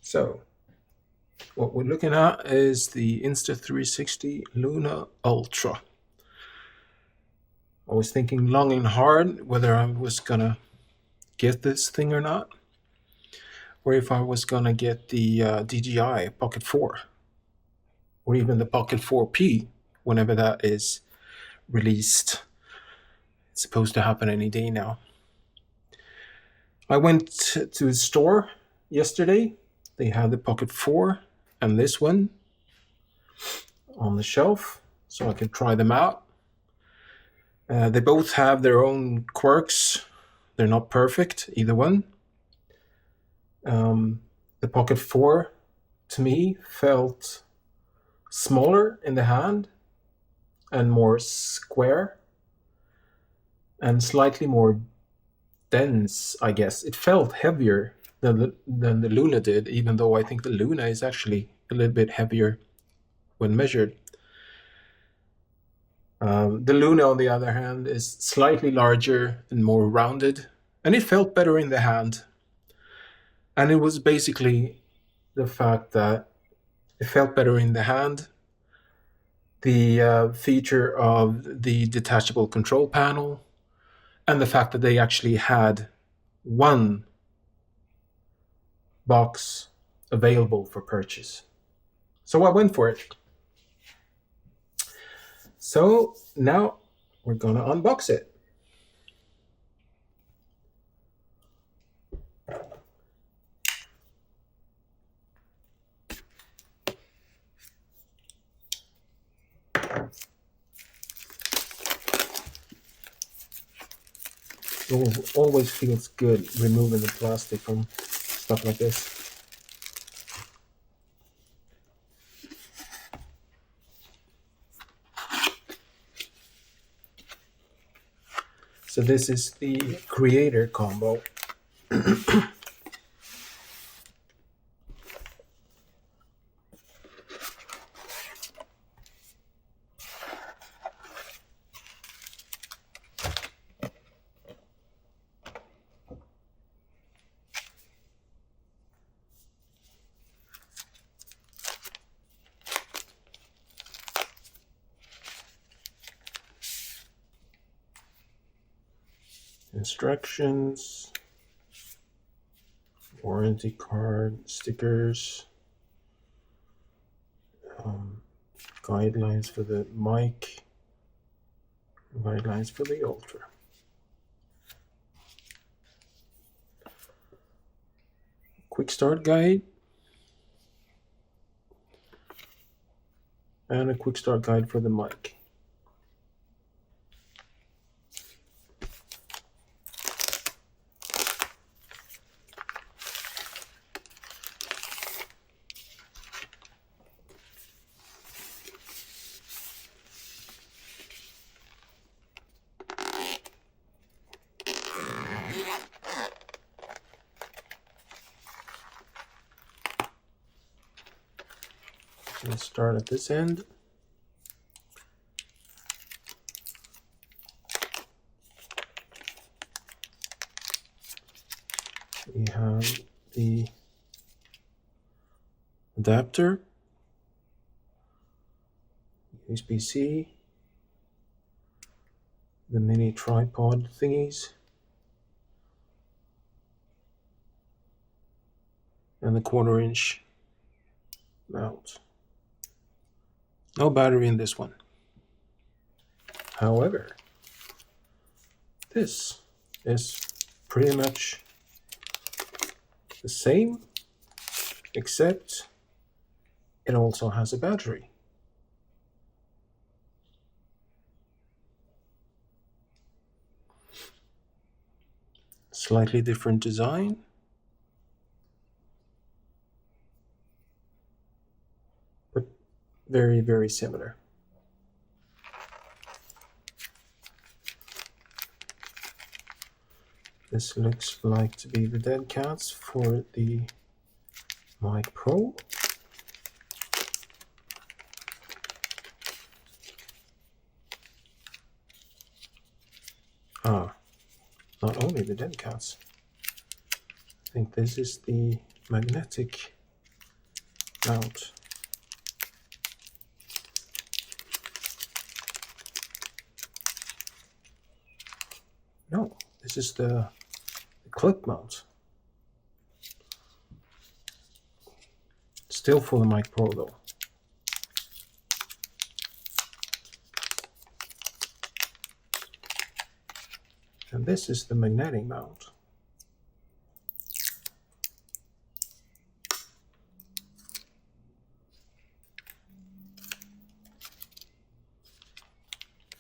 So what we're looking at is the Insta360 Luna Ultra. I was thinking long and hard whether I was gonna get this thing or not, or if I was gonna get the DJI Pocket 4, or even the Pocket 4P whenever that is released. It's supposed to happen any day now. I went to the store yesterday. They had the Pocket 4 and this one on the shelf, so I could try them out. They both have their own quirks. They're not perfect, either one. The Pocket 4, to me, felt smaller in the hand and more square and slightly more dense, I guess. It felt heavier than the Luna did, even though I think the Luna is actually a little bit heavier when measured. The Luna, on the other hand, is slightly larger and more rounded, and it felt better in the hand. And it was basically the fact that it felt better in the hand, the feature of the detachable control panel, and the fact that they actually had one box available for purchase. So I went for it. So now we're gonna unbox it. It always feels good removing the plastic from stuff like this. So this is the creator combo. Instructions, warranty card, stickers, guidelines for the mic, guidelines for the Ultra. Quick start guide, and a quick start guide for the mic. Let's start at this end. We have the adapter, USB-C, the mini tripod thingies, and the 1/4-inch mount. No battery in this one. However, this is pretty much the same, except it also has a battery. Slightly different design. But very, very similar. This looks like to be the dead cats for the Mic Pro. Not only the dead cats. I think this is the magnetic mount. No, this is the clip mount. Still for the Mic Pro though. And this is the magnetic mount.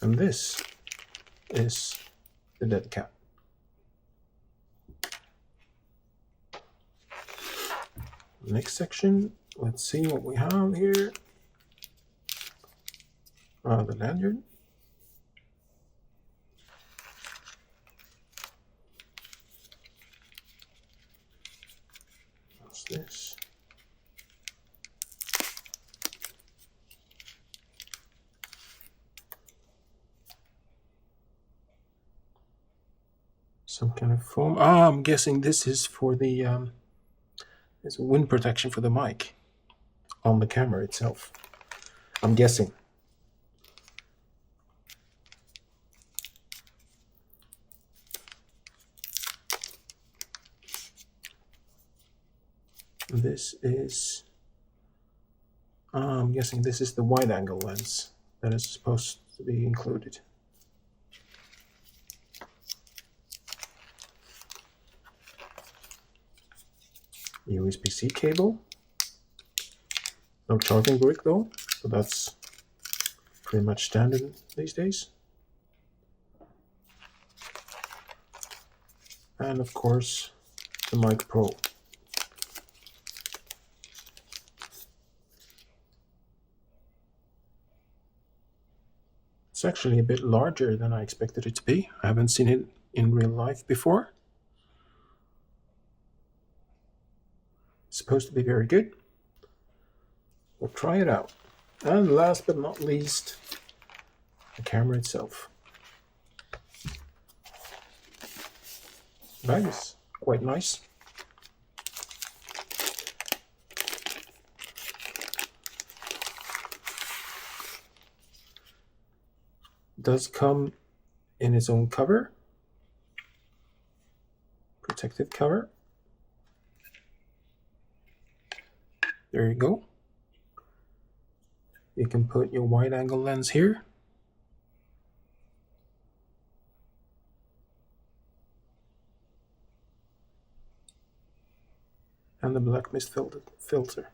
And this is the dead cat. Next section, let's see what we have here. The lanyard. What's this? Some kind of foam. I'm guessing this is for the it's wind protection for the mic on the camera itself. I'm guessing. This is, I'm guessing this is the wide angle lens that is supposed to be included. USB-C cable. No charging brick though, but that's pretty much standard these days. And of course, the Mic Pro. It's actually a bit larger than I expected it to be. I haven't seen it in real life before. It's supposed to be very good. We'll try it out. And last but not least, the camera itself. That is quite nice. Does come in its own cover, protective cover. There you go. You can put your wide angle lens here. And the black mist filter.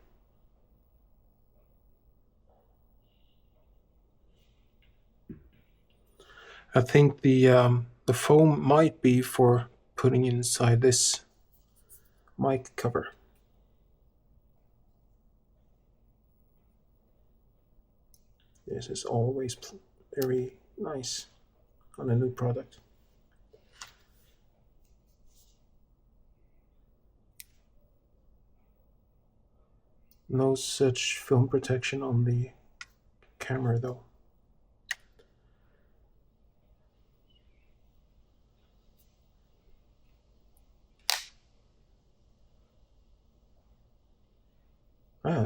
I think the foam might be for putting inside this mic cover. This is always very nice on a new product. No such film protection on the camera though.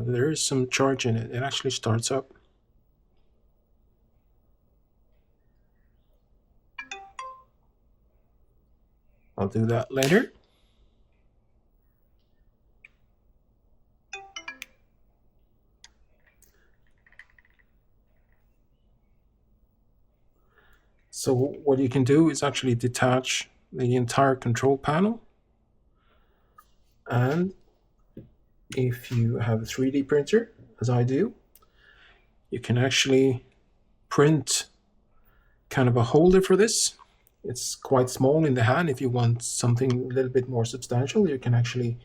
There is some charge in it. It actually starts up. I'll do that later. So what you can do is actually detach the entire control panel. And if you have a 3D printer, as I do, you can actually print kind of a holder for this. It's quite small in the hand. If you want something a little bit more substantial, you can actually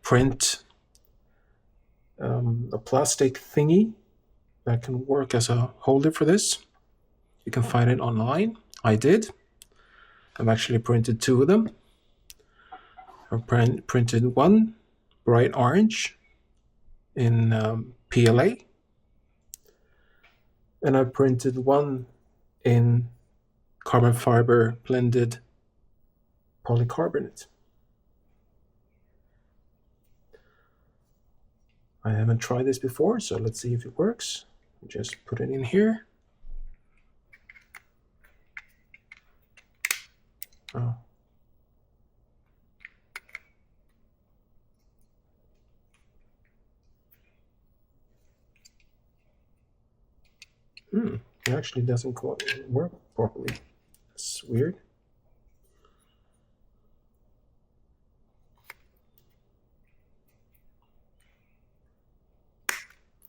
print a plastic thingy that can work as a holder for this. You can find it online. I did. I've actually printed 2 of them. I've printed one bright orange in PLA, and I printed one in carbon fiber blended polycarbonate. I haven't tried this before, so let's see if it works. Just put it in here. Oh. It actually doesn't quite work properly. That's weird.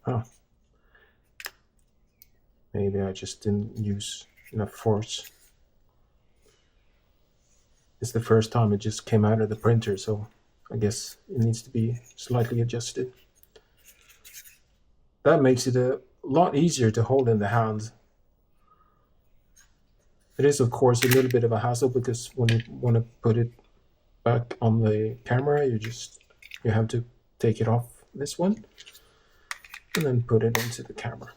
Oh. Maybe I just didn't use enough force. It's the first time it just came out of the printer, so I guess it needs to be slightly adjusted. That makes it a lot easier to hold in the hand. It is, of course, a little bit of a hassle because when you want to put it back on the camera, you have to take it off this one and then put it into the camera.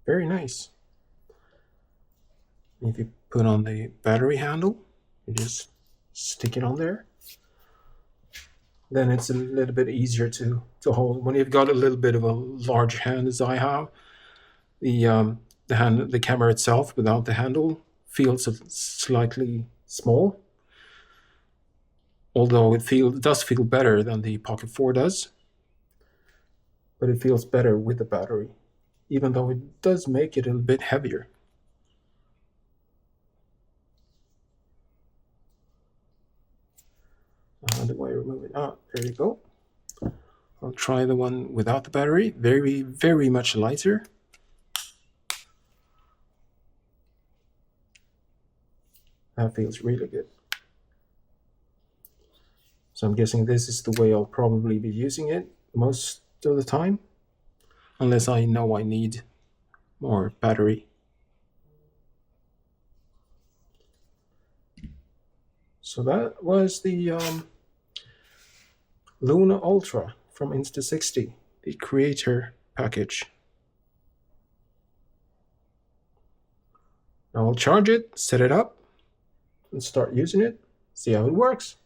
Very nice. If you put on the battery handle, you just stick it on there. Then it's a little bit easier to hold. When you've got a little bit of a large hand, as I have, the camera itself without the handle feels slightly small. Although it does feel better than the Pocket 4 does, but it feels better with the battery, even though it does make it a little bit heavier. How do I remove it? Ah, there you go. I'll try the one without the battery. Very, very much lighter. That feels really good. So I'm guessing this is the way I'll probably be using it most of the time, unless I know I need more battery. So that was the Luna Ultra from Insta360, the creator package. Now I'll charge it, set it up, and start using it, see how it works.